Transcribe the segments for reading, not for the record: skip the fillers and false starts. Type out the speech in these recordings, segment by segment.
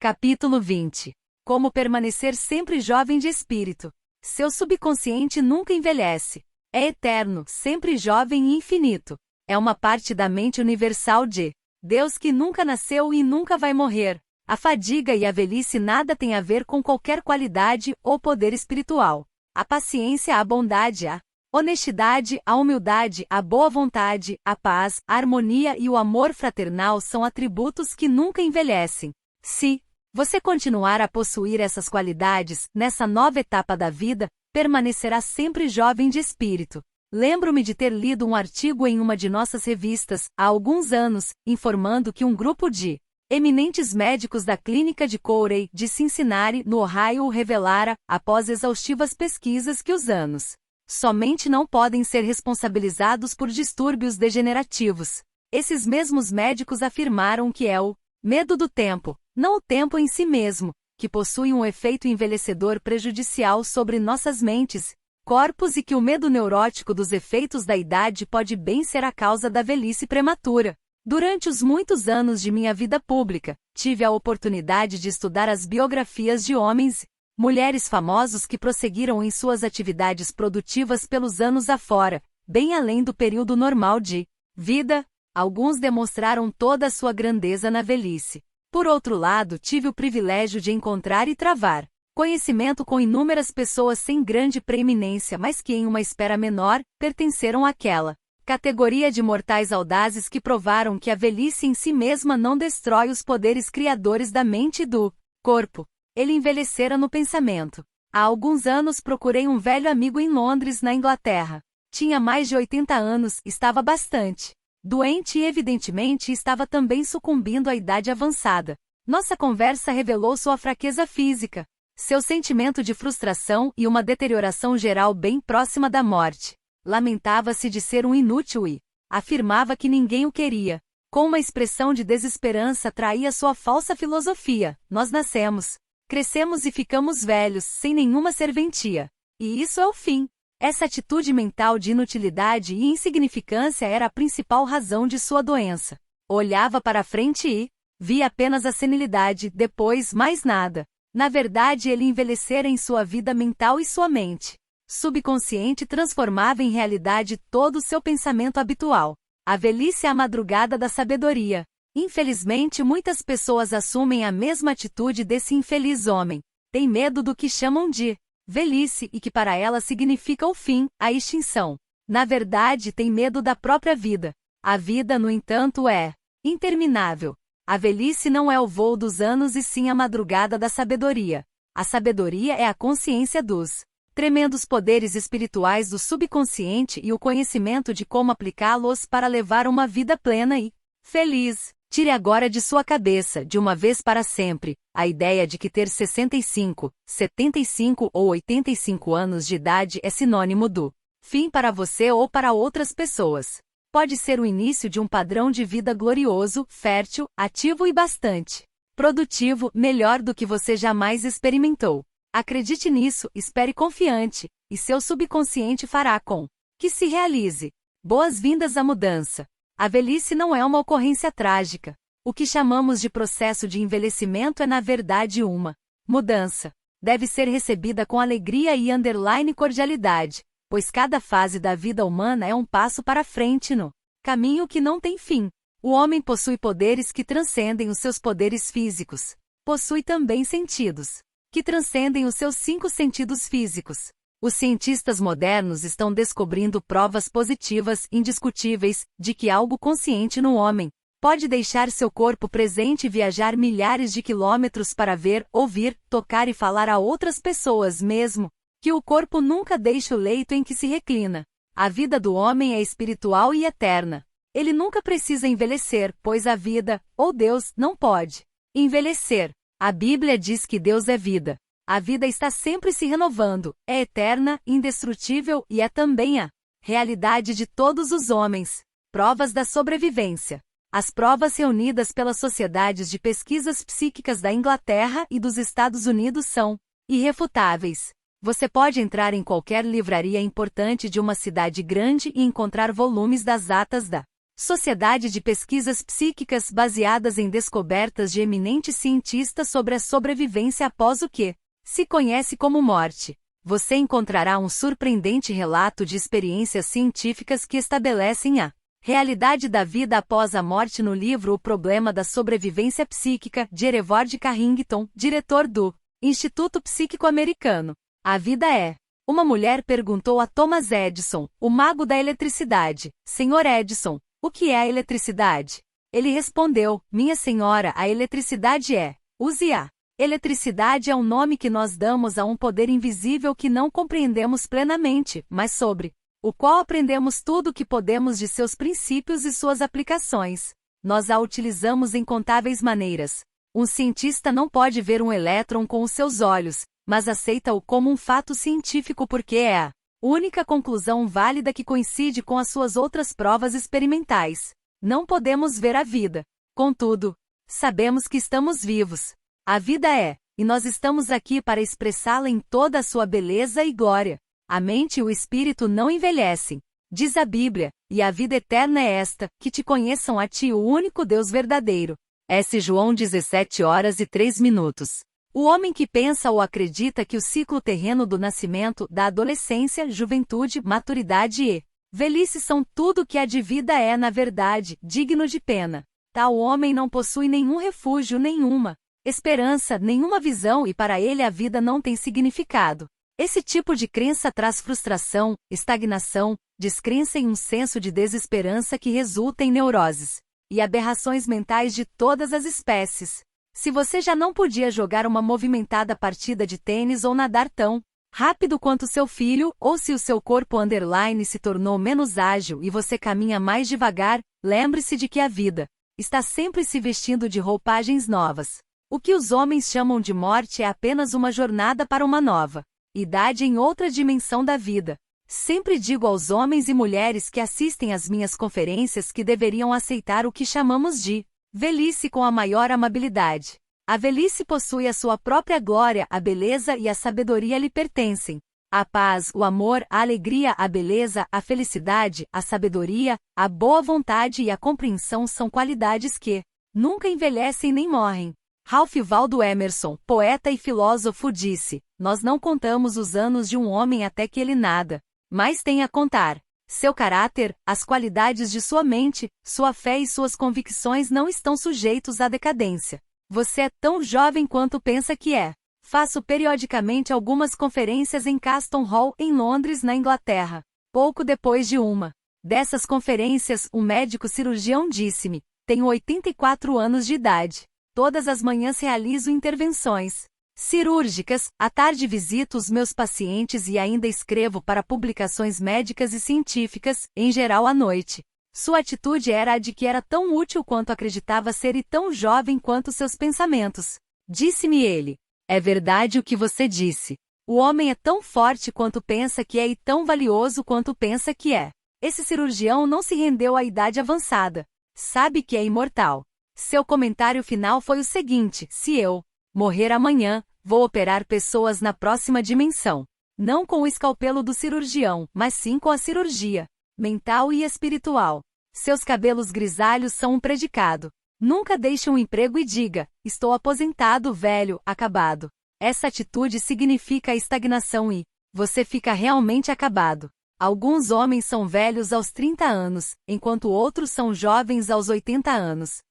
Capítulo 20. Como permanecer sempre jovem de espírito. Seu subconsciente nunca envelhece. É eterno, sempre jovem e infinito. É uma parte da mente universal de Deus que nunca nasceu e nunca vai morrer. A fadiga e a velhice nada têm a ver com qualquer qualidade ou poder espiritual. A paciência, a bondade, a honestidade, a humildade, a boa vontade, a paz, a harmonia e o amor fraternal são atributos que nunca envelhecem. Se você continuar a possuir essas qualidades, nessa nova etapa da vida, permanecerá sempre jovem de espírito. Lembro-me de ter lido um artigo em uma de nossas revistas, há alguns anos, informando que um grupo de eminentes médicos da clínica de Corey, de Cincinnati, no Ohio, revelara, após exaustivas pesquisas, que os anos somente não podem ser responsabilizados por distúrbios degenerativos. Esses mesmos médicos afirmaram que é o medo do tempo, não o tempo em si mesmo, que possui um efeito envelhecedor prejudicial sobre nossas mentes, corpos e que o medo neurótico dos efeitos da idade pode bem ser a causa da velhice prematura. Durante os muitos anos de minha vida pública, tive a oportunidade de estudar as biografias de homens e mulheres famosos que prosseguiram em suas atividades produtivas pelos anos afora, bem além do período normal de vida. Alguns demonstraram toda a sua grandeza na velhice. Por outro lado, tive o privilégio de encontrar e travar conhecimento com inúmeras pessoas sem grande preeminência, mas que em uma esfera menor, pertenceram àquela categoria de mortais audazes que provaram que a velhice em si mesma não destrói os poderes criadores da mente e do corpo. Ele envelhecera no pensamento. Há alguns anos procurei um velho amigo em Londres, na Inglaterra. Tinha mais de 80 anos, estava bastante doente e evidentemente estava também sucumbindo à idade avançada. Nossa conversa revelou sua fraqueza física, seu sentimento de frustração e uma deterioração geral bem próxima da morte. Lamentava-se de ser um inútil e afirmava que ninguém o queria. Com uma expressão de desesperança traía sua falsa filosofia: nós nascemos, crescemos e ficamos velhos, sem nenhuma serventia. E isso é o fim. Essa atitude mental de inutilidade e insignificância era a principal razão de sua doença. Olhava para frente e via apenas a senilidade, depois mais nada. Na verdade, ele envelhecera em sua vida mental e sua mente subconsciente transformava em realidade todo o seu pensamento habitual. A velhice é a madrugada da sabedoria. Infelizmente, muitas pessoas assumem a mesma atitude desse infeliz homem. Tem medo do que chamam de velhice e que para ela significa o fim, a extinção. Na verdade, tem medo da própria vida. A vida, no entanto, é interminável. A velhice não é o voo dos anos e sim a madrugada da sabedoria. A sabedoria é a consciência dos tremendos poderes espirituais do subconsciente e o conhecimento de como aplicá-los para levar uma vida plena e feliz. Tire agora de sua cabeça, de uma vez para sempre, a ideia de que ter 65, 75 ou 85 anos de idade é sinônimo do fim para você ou para outras pessoas. Pode ser o início de um padrão de vida glorioso, fértil, ativo e bastante produtivo, melhor do que você jamais experimentou. Acredite nisso, espere confiante, e seu subconsciente fará com que se realize. Boas-vindas à mudança. A velhice não é uma ocorrência trágica. O que chamamos de processo de envelhecimento é na verdade uma mudança. Deve ser recebida com alegria e cordialidade, pois cada fase da vida humana é um passo para frente no caminho que não tem fim. O homem possui poderes que transcendem os seus poderes físicos. Possui também sentidos que transcendem os seus 5 sentidos físicos. Os cientistas modernos estão descobrindo provas positivas, indiscutíveis, de que algo consciente no homem pode deixar seu corpo presente e viajar milhares de quilômetros para ver, ouvir, tocar e falar a outras pessoas, mesmo que o corpo nunca deixe o leito em que se reclina. A vida do homem é espiritual e eterna. Ele nunca precisa envelhecer, pois a vida, ou Deus, não pode envelhecer. A Bíblia diz que Deus é vida. A vida está sempre se renovando, é eterna, indestrutível e é também a realidade de todos os homens. Provas da sobrevivência. As provas reunidas pelas sociedades de pesquisas psíquicas da Inglaterra e dos Estados Unidos são irrefutáveis. Você pode entrar em qualquer livraria importante de uma cidade grande e encontrar volumes das atas da Sociedade de Pesquisas Psíquicas baseadas em descobertas de eminentes cientistas sobre a sobrevivência após o que se conhece como morte. Você encontrará um surpreendente relato de experiências científicas que estabelecem a realidade da vida após a morte no livro O Problema da Sobrevivência Psíquica, de Erevord Carrington, diretor do Instituto Psíquico Americano. A vida é. Uma mulher perguntou a Thomas Edison, o mago da eletricidade: Senhor Edison, o que é a eletricidade? Ele respondeu: minha senhora, a eletricidade é. Use-a. Eletricidade é um nome que nós damos a um poder invisível que não compreendemos plenamente, mas sobre o qual aprendemos tudo o que podemos de seus princípios e suas aplicações. Nós a utilizamos em incontáveis maneiras. Um cientista não pode ver um elétron com os seus olhos, mas aceita-o como um fato científico porque é a única conclusão válida que coincide com as suas outras provas experimentais. Não podemos ver a vida. Contudo, sabemos que estamos vivos. A vida é, e nós estamos aqui para expressá-la em toda a sua beleza e glória. A mente e o espírito não envelhecem. Diz a Bíblia, e a vida eterna é esta, que te conheçam a ti, o único Deus verdadeiro. S. João 17h03. O homem que pensa ou acredita que o ciclo terreno do nascimento, da adolescência, juventude, maturidade e velhice são tudo que a de vida é na verdade, digno de pena. Tal homem não possui nenhum refúgio, nenhuma esperança, nenhuma visão e para ele a vida não tem significado. Esse tipo de crença traz frustração, estagnação, descrença e um senso de desesperança que resulta em neuroses e aberrações mentais de todas as espécies. Se você já não podia jogar uma movimentada partida de tênis ou nadar tão rápido quanto seu filho, ou se o seu corpo underline se tornou menos ágil e você caminha mais devagar, lembre-se de que a vida está sempre se vestindo de roupagens novas. O que os homens chamam de morte é apenas uma jornada para uma nova idade em outra dimensão da vida. Sempre digo aos homens e mulheres que assistem às minhas conferências que deveriam aceitar o que chamamos de velhice com a maior amabilidade. A velhice possui a sua própria glória, a beleza e a sabedoria lhe pertencem. A paz, o amor, a alegria, a beleza, a felicidade, a sabedoria, a boa vontade e a compreensão são qualidades que nunca envelhecem nem morrem. Ralph Waldo Emerson, poeta e filósofo, disse: nós não contamos os anos de um homem até que ele nada mais tem a contar. Seu caráter, as qualidades de sua mente, sua fé e suas convicções não estão sujeitos à decadência. Você é tão jovem quanto pensa que é. Faço periodicamente algumas conferências em Caston Hall, em Londres, na Inglaterra. Pouco depois de uma dessas conferências, um médico cirurgião disse-me: tenho 84 anos de idade. Todas as manhãs realizo intervenções cirúrgicas, à tarde visito os meus pacientes e ainda escrevo para publicações médicas e científicas, em geral à noite. Sua atitude era a de que era tão útil quanto acreditava ser e tão jovem quanto seus pensamentos. Disse-me ele: é verdade o que você disse. O homem é tão forte quanto pensa que é e tão valioso quanto pensa que é. Esse cirurgião não se rendeu à idade avançada. Sabe que é imortal. Seu comentário final foi o seguinte: se eu morrer amanhã, vou operar pessoas na próxima dimensão. Não com o escalpelo do cirurgião, mas sim com a cirurgia mental e espiritual. Seus cabelos grisalhos são um predicado. Nunca deixe um emprego e diga: estou aposentado, velho, acabado. Essa atitude significa a estagnação e você fica realmente acabado. Alguns homens são velhos aos 30 anos, enquanto outros são jovens aos 80 anos.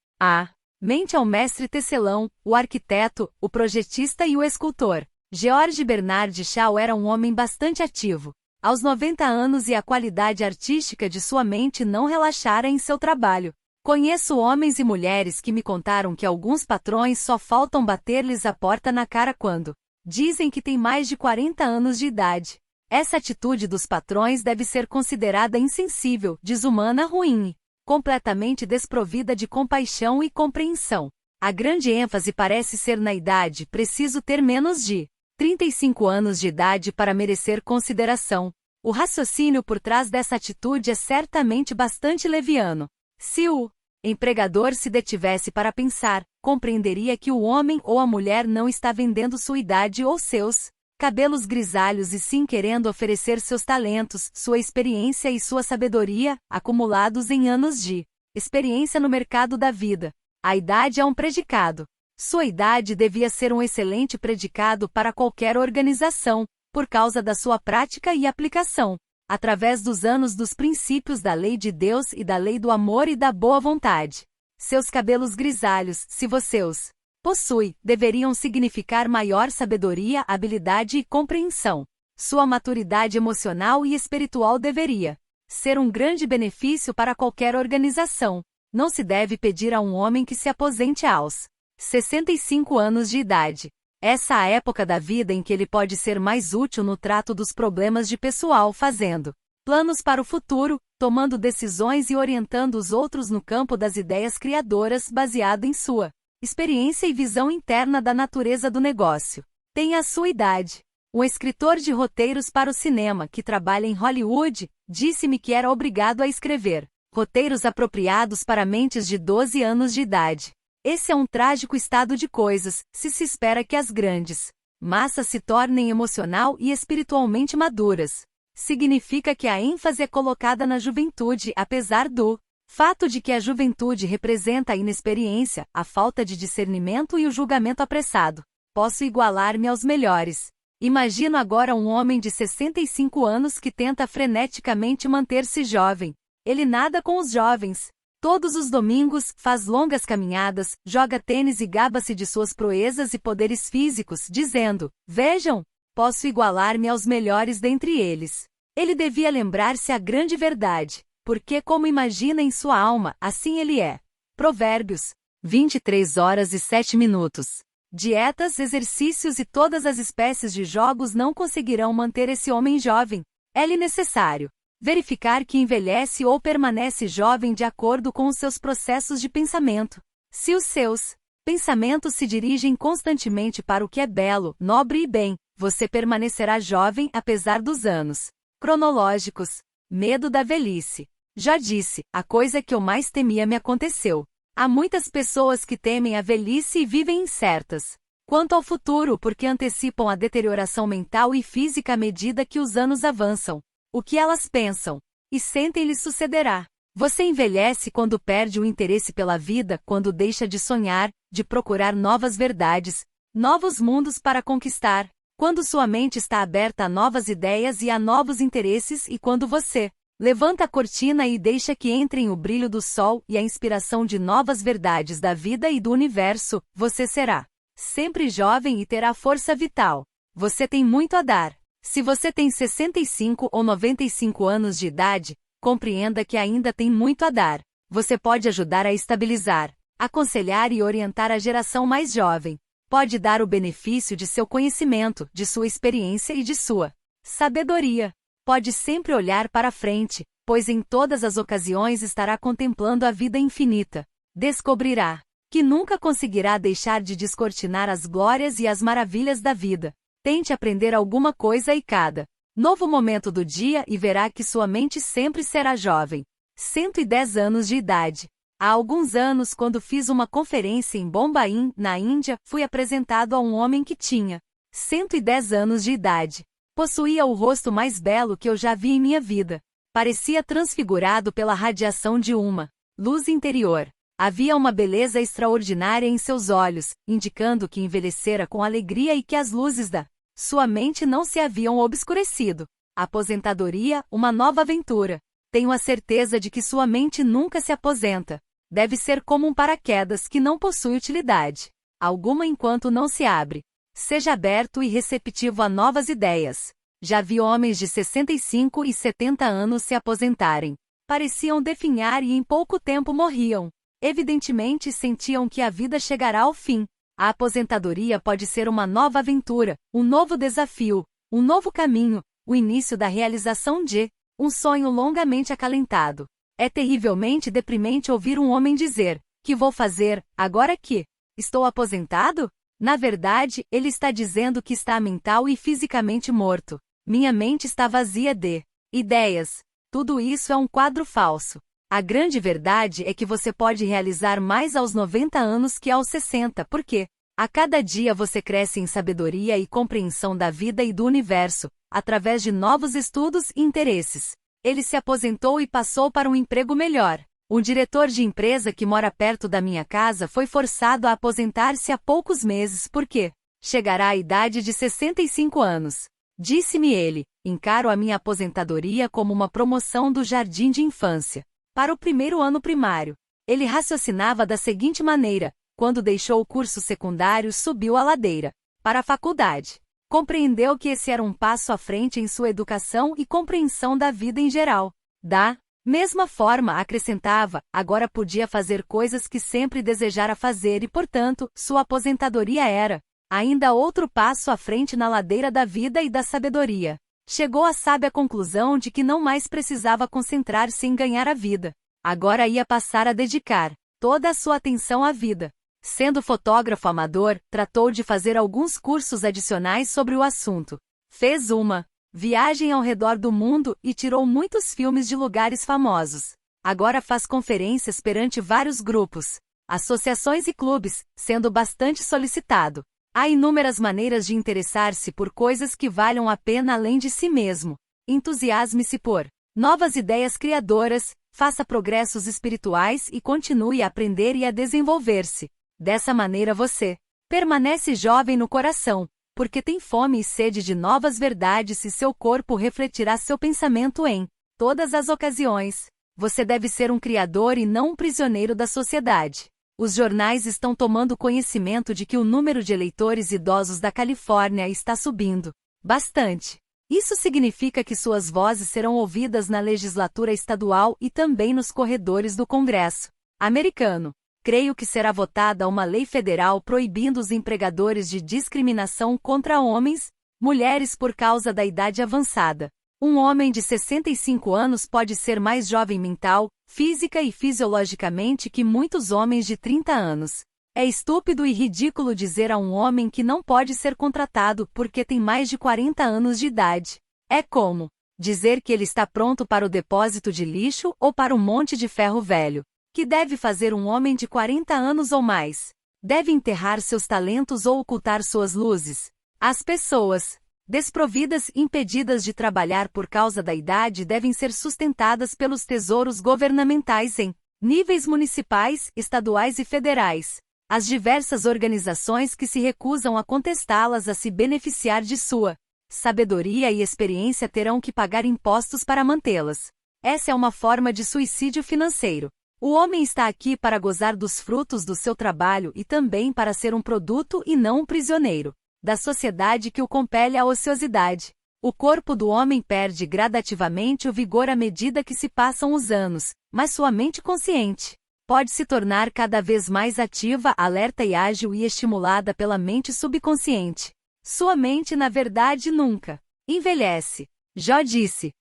Mente ao mestre tecelão, o arquiteto, o projetista e o escultor. George Bernard Shaw era um homem bastante ativo. Aos 90 anos e a qualidade artística de sua mente não relaxara em seu trabalho. Conheço homens e mulheres que me contaram que alguns patrões só faltam bater-lhes a porta na cara quando dizem que têm mais de 40 anos de idade. Essa atitude dos patrões deve ser considerada insensível, desumana, ruim, completamente desprovida de compaixão e compreensão. A grande ênfase parece ser na idade, preciso ter menos de 35 anos de idade para merecer consideração. O raciocínio por trás dessa atitude é certamente bastante leviano. Se o empregador se detivesse para pensar, compreenderia que o homem ou a mulher não está vendendo sua idade ou seus cabelos grisalhos e sim querendo oferecer seus talentos, sua experiência e sua sabedoria, acumulados em anos de experiência no mercado da vida. A idade é um predicado. Sua idade devia ser um excelente predicado para qualquer organização, por causa da sua prática e aplicação, através dos anos dos princípios da lei de Deus e da lei do amor e da boa vontade. Seus cabelos grisalhos, se você os possui, deveriam significar maior sabedoria, habilidade e compreensão. Sua maturidade emocional e espiritual deveria ser um grande benefício para qualquer organização. Não se deve pedir a um homem que se aposente aos 65 anos de idade. Essa é a época da vida em que ele pode ser mais útil no trato dos problemas de pessoal, fazendo planos para o futuro, tomando decisões e orientando os outros no campo das ideias criadoras, baseado em sua experiência e visão interna da natureza do negócio. Tenha a sua idade. Um escritor de roteiros para o cinema que trabalha em Hollywood disse-me que era obrigado a escrever roteiros apropriados para mentes de 12 anos de idade. Esse é um trágico estado de coisas, se espera que as grandes massas se tornem emocional e espiritualmente maduras. Significa que a ênfase é colocada na juventude, apesar do fato de que a juventude representa a inexperiência, a falta de discernimento e o julgamento apressado. Posso igualar-me aos melhores. Imagino agora um homem de 65 anos que tenta freneticamente manter-se jovem. Ele nada com os jovens. Todos os domingos, faz longas caminhadas, joga tênis e gaba-se de suas proezas e poderes físicos, dizendo: vejam, posso igualar-me aos melhores dentre eles. Ele devia lembrar-se a grande verdade, porque como imagina em sua alma, assim ele é. Provérbios 23h07. Dietas, exercícios e todas as espécies de jogos não conseguirão manter esse homem jovem. É-lhe necessário verificar que envelhece ou permanece jovem de acordo com os seus processos de pensamento. Se os seus pensamentos se dirigem constantemente para o que é belo, nobre e bem, você permanecerá jovem apesar dos anos cronológicos. Medo da velhice. Já disse, a coisa que eu mais temia me aconteceu. Há muitas pessoas que temem a velhice e vivem incertas quanto ao futuro porque antecipam a deterioração mental e física à medida que os anos avançam. O que elas pensam e sentem lhe sucederá. Você envelhece quando perde o interesse pela vida, quando deixa de sonhar, de procurar novas verdades, novos mundos para conquistar, quando sua mente está aberta a novas ideias e a novos interesses e quando você levanta a cortina e deixa que entrem o brilho do sol e a inspiração de novas verdades da vida e do universo, você será sempre jovem e terá força vital. Você tem muito a dar. Se você tem 65 ou 95 anos de idade, compreenda que ainda tem muito a dar. Você pode ajudar a estabilizar, aconselhar e orientar a geração mais jovem. Pode dar o benefício de seu conhecimento, de sua experiência e de sua sabedoria. Pode sempre olhar para frente, pois em todas as ocasiões estará contemplando a vida infinita. Descobrirá que nunca conseguirá deixar de descortinar as glórias e as maravilhas da vida. Tente aprender alguma coisa e cada novo momento do dia e verá que sua mente sempre será jovem. 110 anos de idade. Há alguns anos, quando fiz uma conferência em Bombaim, na Índia, fui apresentado a um homem que tinha 110 anos de idade. Possuía o rosto mais belo que eu já vi em minha vida. Parecia transfigurado pela radiação de uma luz interior. Havia uma beleza extraordinária em seus olhos, indicando que envelhecera com alegria e que as luzes da sua mente não se haviam obscurecido. Aposentadoria, uma nova aventura. Tenho a certeza de que sua mente nunca se aposenta. Deve ser como um paraquedas que não possui utilidade alguma enquanto não se abre. Seja aberto e receptivo a novas ideias. Já vi homens de 65 e 70 anos se aposentarem. Pareciam definhar e em pouco tempo morriam. Evidentemente sentiam que a vida chegará ao fim. A aposentadoria pode ser uma nova aventura, um novo desafio, um novo caminho, o início da realização de um sonho longamente acalentado. É terrivelmente deprimente ouvir um homem dizer: "Que vou fazer, agora que estou aposentado?" Na verdade, ele está dizendo que está mental e fisicamente morto. Minha mente está vazia de ideias. Tudo isso é um quadro falso. A grande verdade é que você pode realizar mais aos 90 anos que aos 60, porque a cada dia você cresce em sabedoria e compreensão da vida e do universo, através de novos estudos e interesses. Ele se aposentou e passou para um emprego melhor. Um diretor de empresa que mora perto da minha casa foi forçado a aposentar-se há poucos meses porque chegará à idade de 65 anos. Disse-me ele: encaro a minha aposentadoria como uma promoção do jardim de infância para o primeiro ano primário. Ele raciocinava da seguinte maneira: quando deixou o curso secundário, subiu a ladeira para a faculdade. Compreendeu que esse era um passo à frente em sua educação e compreensão da vida em geral. Da mesma forma, acrescentava, agora podia fazer coisas que sempre desejara fazer e, portanto, sua aposentadoria era ainda outro passo à frente na ladeira da vida e da sabedoria. Chegou à sábia conclusão de que não mais precisava concentrar-se em ganhar a vida. Agora ia passar a dedicar toda a sua atenção à vida. Sendo fotógrafo amador, tratou de fazer alguns cursos adicionais sobre o assunto. Fez uma viagem ao redor do mundo e tirou muitos filmes de lugares famosos. Agora faz conferências perante vários grupos, associações e clubes, sendo bastante solicitado. Há inúmeras maneiras de interessar-se por coisas que valham a pena além de si mesmo. Entusiasme-se por novas ideias criadoras, faça progressos espirituais e continue a aprender e a desenvolver-se. Dessa maneira você permanece jovem no coração, porque tem fome e sede de novas verdades e seu corpo refletirá seu pensamento em todas as ocasiões. Você deve ser um criador e não um prisioneiro da sociedade. Os jornais estão tomando conhecimento de que o número de eleitores idosos da Califórnia está subindo bastante. Isso significa que suas vozes serão ouvidas na legislatura estadual e também nos corredores do Congresso americano. Creio que será votada uma lei federal proibindo os empregadores de discriminação contra homens, mulheres por causa da idade avançada. Um homem de 65 anos pode ser mais jovem mental, física e fisiologicamente que muitos homens de 30 anos. É estúpido e ridículo dizer a um homem que não pode ser contratado porque tem mais de 40 anos de idade. É como dizer que ele está pronto para o depósito de lixo ou para um monte de ferro velho. Que deve fazer um homem de 40 anos ou mais? Deve enterrar seus talentos ou ocultar suas luzes? As pessoas desprovidas e impedidas de trabalhar por causa da idade devem ser sustentadas pelos tesouros governamentais em níveis municipais, estaduais e federais. As diversas organizações que se recusam a contestá-las a se beneficiar de sua sabedoria e experiência terão que pagar impostos para mantê-las. Essa é uma forma de suicídio financeiro. O homem está aqui para gozar dos frutos do seu trabalho e também para ser um produto e não um prisioneiro da sociedade que o compele à ociosidade. O corpo do homem perde gradativamente o vigor à medida que se passam os anos, mas sua mente consciente pode se tornar cada vez mais ativa, alerta e ágil e estimulada pela mente subconsciente. Sua mente, na verdade, nunca envelhece. Jó disse: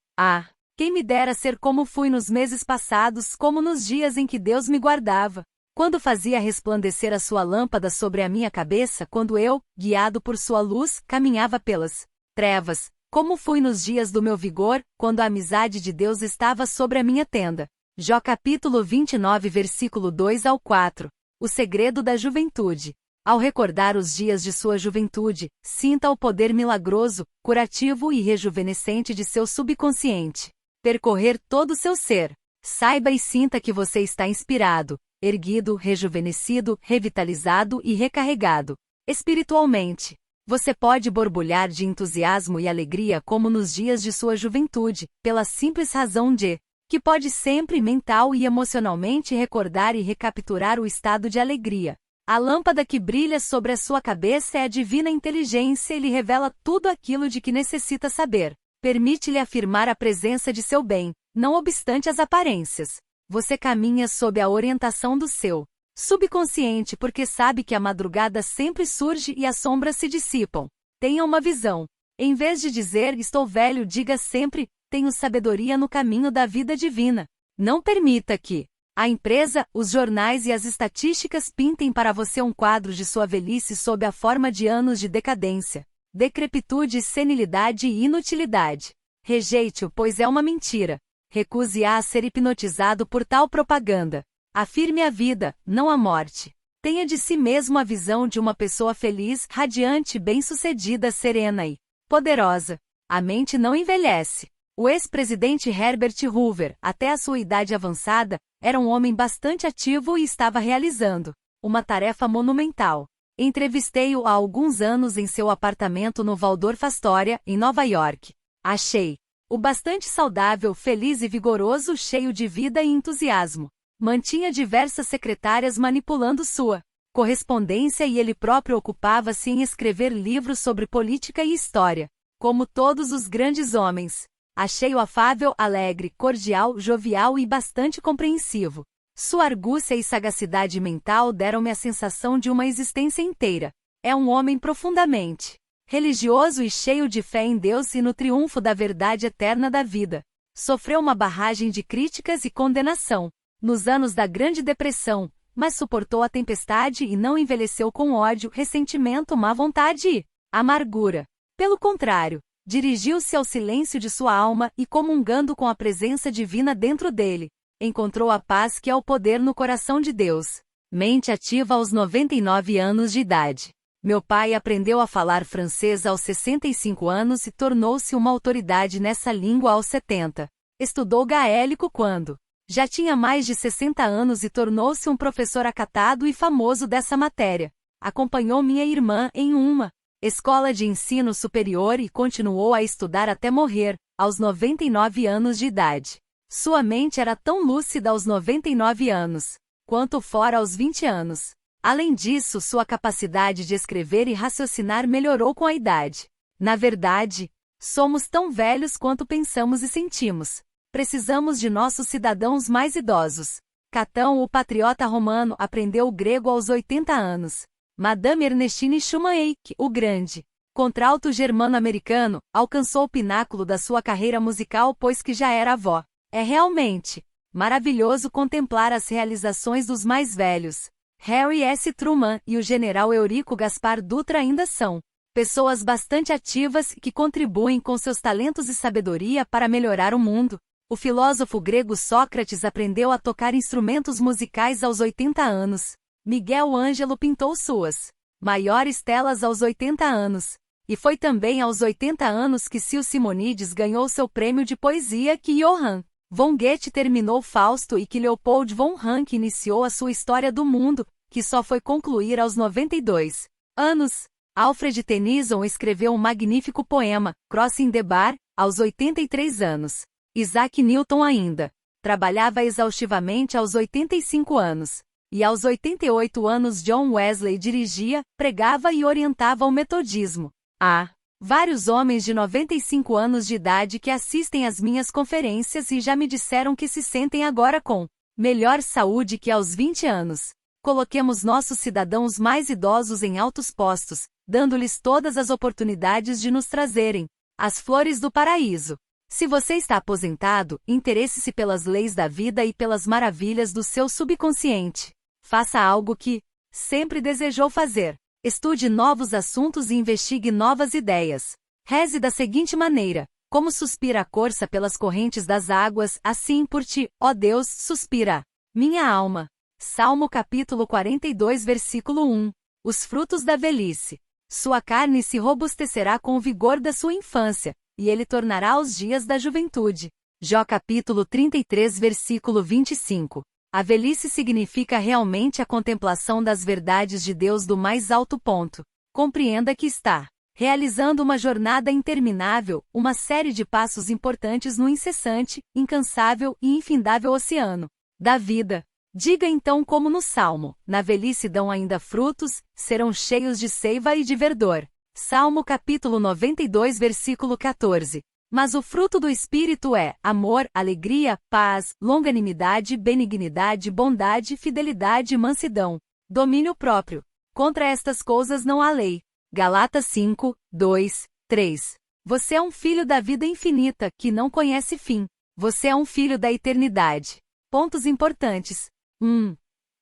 quem me dera ser como fui nos meses passados, como nos dias em que Deus me guardava, quando fazia resplandecer a sua lâmpada sobre a minha cabeça, quando eu, guiado por sua luz, caminhava pelas trevas, como fui nos dias do meu vigor, quando a amizade de Deus estava sobre a minha tenda. Jó capítulo 29 versículo 2 ao 4. O segredo da juventude. Ao recordar os dias de sua juventude, sinta o poder milagroso, curativo e rejuvenescente de seu subconsciente percorrer todo o seu ser. Saiba e sinta que você está inspirado, erguido, rejuvenescido, revitalizado e recarregado espiritualmente. Você pode borbulhar de entusiasmo e alegria como nos dias de sua juventude, pela simples razão de que pode sempre mental e emocionalmente recordar e recapturar o estado de alegria. A lâmpada que brilha sobre a sua cabeça é a divina inteligência e lhe revela tudo aquilo de que necessita saber. Permite-lhe afirmar a presença de seu bem, não obstante as aparências. Você caminha sob a orientação do seu subconsciente porque sabe que a madrugada sempre surge e as sombras se dissipam. Tenha uma visão. Em vez de dizer estou velho, diga sempre tenho sabedoria no caminho da vida divina. Não permita que a empresa, os jornais e as estatísticas pintem para você um quadro de sua velhice sob a forma de anos de decadência, decrepitude, senilidade e inutilidade. Rejeite-o, pois é uma mentira. Recuse-a a ser hipnotizado por tal propaganda. Afirme a vida, não a morte. Tenha de si mesmo a visão de uma pessoa feliz, radiante, bem-sucedida, serena e poderosa. A mente não envelhece. O ex-presidente Herbert Hoover, até a sua idade avançada, Era um homem bastante ativo e estava realizando uma tarefa monumental. Entrevistei-o há alguns anos em seu apartamento no Waldorf Astoria, em Nova York. Achei-o bastante saudável, feliz e vigoroso, cheio de vida e entusiasmo. Mantinha diversas secretárias manipulando sua correspondência e ele próprio ocupava-se em escrever livros sobre política e história. Como todos os grandes homens, achei-o afável, alegre, cordial, jovial e bastante compreensivo. Sua argúcia e sagacidade mental deram-me a sensação de uma existência inteira. É um homem profundamente religioso e cheio de fé em Deus e no triunfo da verdade eterna da vida. Sofreu uma barragem de críticas e condenação nos anos da Grande Depressão, mas suportou a tempestade e não envelheceu com ódio, ressentimento, má vontade e amargura. Pelo contrário, dirigiu-se ao silêncio de sua alma e, comungando com a presença divina dentro dele, encontrou a paz que é o poder no coração de Deus. Mente ativa aos 99 anos de idade. Meu pai aprendeu a falar francês aos 65 anos e tornou-se uma autoridade nessa língua aos 70. Estudou gaélico quando já tinha mais de 60 anos e tornou-se um professor acatado e famoso dessa matéria. Acompanhou minha irmã em uma escola de ensino superior e continuou a estudar até morrer, aos 99 anos de idade. Sua mente era tão lúcida aos 99 anos, quanto fora aos 20 anos. Além disso, sua capacidade de escrever e raciocinar melhorou com a idade. Na verdade, somos tão velhos quanto pensamos e sentimos. Precisamos de nossos cidadãos mais idosos. Catão, o patriota romano, aprendeu o grego aos 80 anos. Madame Ernestine Schumann-Eich, o grande contralto germano-americano, alcançou o pináculo da sua carreira musical pois que já era avó. É realmente maravilhoso contemplar as realizações dos mais velhos. Harry S. Truman e o general Eurico Gaspar Dutra ainda são pessoas bastante ativas que contribuem com seus talentos e sabedoria para melhorar o mundo. O filósofo grego Sócrates aprendeu a tocar instrumentos musicais aos 80 anos. Miguel Ângelo pintou suas maiores telas aos 80 anos. E foi também aos 80 anos que Sil Simonides ganhou seu prêmio de poesia, que Johann von Goethe terminou Fausto e que Leopold von Ranke iniciou a sua História do Mundo, que só foi concluir aos 92 anos. Alfred Tennyson escreveu um magnífico poema, Crossing the Bar, aos 83 anos. Isaac Newton ainda trabalhava exaustivamente aos 85 anos. E aos 88 anos John Wesley dirigia, pregava e orientava o metodismo. Há vários homens de 95 anos de idade que assistem às minhas conferências e já me disseram que se sentem agora com melhor saúde que aos 20 anos. Coloquemos nossos cidadãos mais idosos em altos postos, dando-lhes todas as oportunidades de nos trazerem as flores do paraíso. Se você está aposentado, interesse-se pelas leis da vida e pelas maravilhas do seu subconsciente. Faça algo que sempre desejou fazer. Estude novos assuntos e investigue novas ideias. Reze da seguinte maneira: como suspira a corça pelas correntes das águas, assim por ti, ó Deus, suspira minha alma. Salmo capítulo 42, versículo 1. Os frutos da velhice. Sua carne se robustecerá com o vigor da sua infância, e ele tornará os dias da juventude. Jó capítulo 33, versículo 25. A velhice significa realmente a contemplação das verdades de Deus do mais alto ponto. Compreenda que está realizando uma jornada interminável, uma série de passos importantes no incessante, incansável e infindável oceano da vida. Diga então como no Salmo: na velhice dão ainda frutos, serão cheios de seiva e de verdor. Salmo capítulo 92, versículo 14. Mas o fruto do Espírito é amor, alegria, paz, longanimidade, benignidade, bondade, fidelidade e mansidão. Domínio próprio. Contra estas coisas não há lei. Galatas 5, 2, 3. Você é um filho da vida infinita, que não conhece fim. Você é um filho da eternidade. Pontos importantes. 1.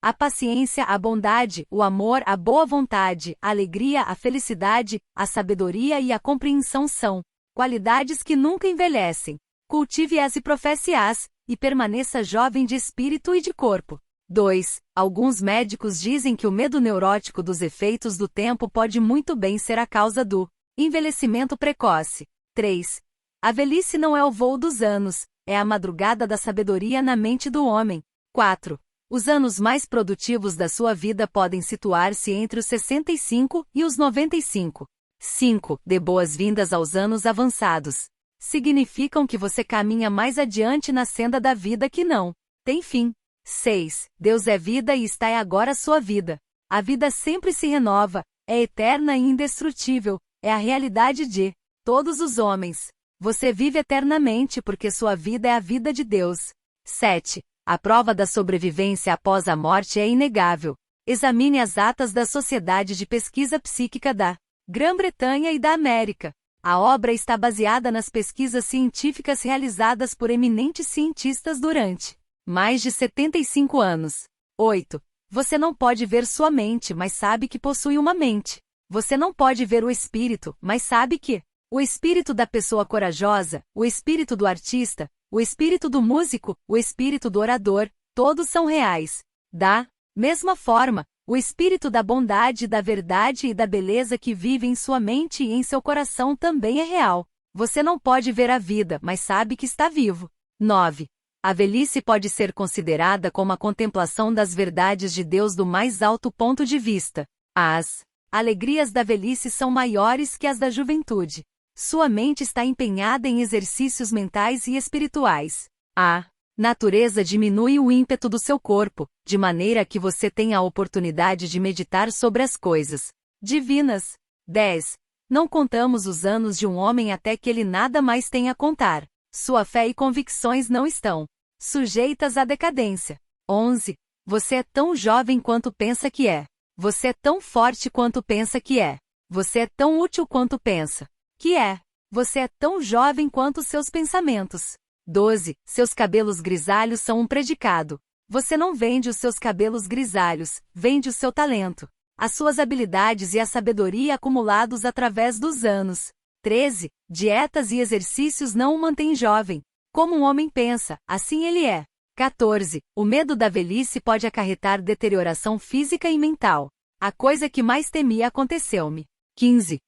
A paciência, a bondade, o amor, a boa vontade, a alegria, a felicidade, a sabedoria e a compreensão são qualidades que nunca envelhecem. Cultive-as e professe-as, e permaneça jovem de espírito e de corpo. 2. Alguns médicos dizem que o medo neurótico dos efeitos do tempo pode muito bem ser a causa do envelhecimento precoce. 3. A velhice não é o voo dos anos, é a madrugada da sabedoria na mente do homem. 4. Os anos mais produtivos da sua vida podem situar-se entre os 65 e os 95. 5. Dê boas-vindas aos anos avançados. Significam que você caminha mais adiante na senda da vida que não tem fim. 6. Deus é vida e está agora a sua vida. A vida sempre se renova, é eterna e indestrutível, é a realidade de todos os homens. Você vive eternamente porque sua vida é a vida de Deus. 7. A prova da sobrevivência após a morte é inegável. Examine as atas da Sociedade de Pesquisa Psíquica da Grã-Bretanha e da América. A obra está baseada nas pesquisas científicas realizadas por eminentes cientistas durante mais de 75 anos. 8. Você não pode ver sua mente, mas sabe que possui uma mente. Você não pode ver o espírito, mas sabe que o espírito da pessoa corajosa, o espírito do artista, o espírito do músico, o espírito do orador, todos são reais. Da mesma forma, o espírito da bondade, da verdade e da beleza que vive em sua mente e em seu coração também é real. Você não pode ver a vida, mas sabe que está vivo. 9. A velhice pode ser considerada como a contemplação das verdades de Deus do mais alto ponto de vista. As alegrias da velhice são maiores que as da juventude. Sua mente está empenhada em exercícios mentais e espirituais. A natureza diminui o ímpeto do seu corpo, de maneira que você tenha a oportunidade de meditar sobre as coisas divinas. 10. Não contamos os anos de um homem até que ele nada mais tenha a contar. Sua fé e convicções não estão sujeitas à decadência. 11. Você é tão jovem quanto pensa que é. Você é tão forte quanto pensa que é. Você é tão útil quanto pensa que é. Você é tão jovem quanto seus pensamentos. 12. Seus cabelos grisalhos são um predicado. Você não vende os seus cabelos grisalhos, vende o seu talento, as suas habilidades e a sabedoria acumulados através dos anos. 13. Dietas e exercícios não o mantêm jovem. Como um homem pensa, assim ele é. 14. O medo da velhice pode acarretar deterioração física e mental. A coisa que mais temia aconteceu-me. 15.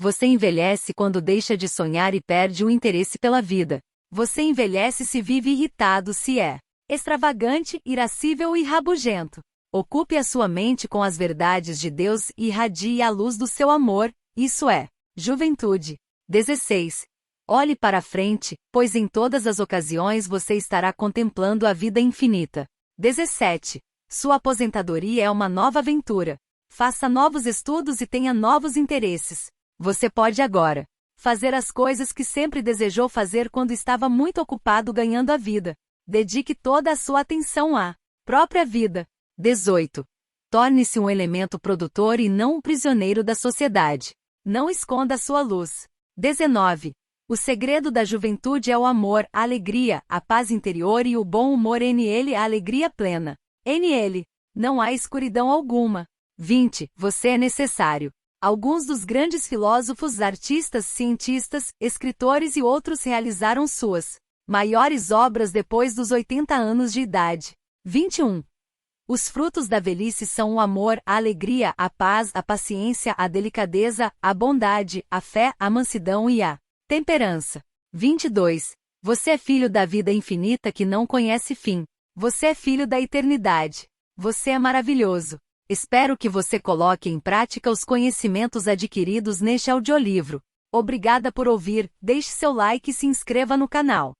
Você envelhece quando deixa de sonhar e perde o interesse pela vida. Você envelhece se vive irritado, se é extravagante, irascível e rabugento. Ocupe a sua mente com as verdades de Deus e irradie a luz do seu amor, isso é juventude. 16. Olhe para a frente, pois em todas as ocasiões você estará contemplando a vida infinita. 17. Sua aposentadoria é uma nova aventura. Faça novos estudos e tenha novos interesses. Você pode agora fazer as coisas que sempre desejou fazer quando estava muito ocupado ganhando a vida. Dedique toda a sua atenção à própria vida. 18. Torne-se um elemento produtor e não um prisioneiro da sociedade. Não esconda a sua luz. 19. O segredo da juventude é o amor, a alegria, a paz interior e o bom humor nele, a alegria plena. Nele não há escuridão alguma. 20. Você é necessário. Alguns dos grandes filósofos, artistas, cientistas, escritores e outros realizaram suas maiores obras depois dos 80 anos de idade. 21. Os frutos da velhice são o amor, a alegria, a paz, a paciência, a delicadeza, a bondade, a fé, a mansidão e a temperança. 22. Você é filho da vida infinita que não conhece fim. Você é filho da eternidade. Você é maravilhoso. Espero que você coloque em prática os conhecimentos adquiridos neste audiolivro. Obrigada por ouvir, deixe seu like e se inscreva no canal.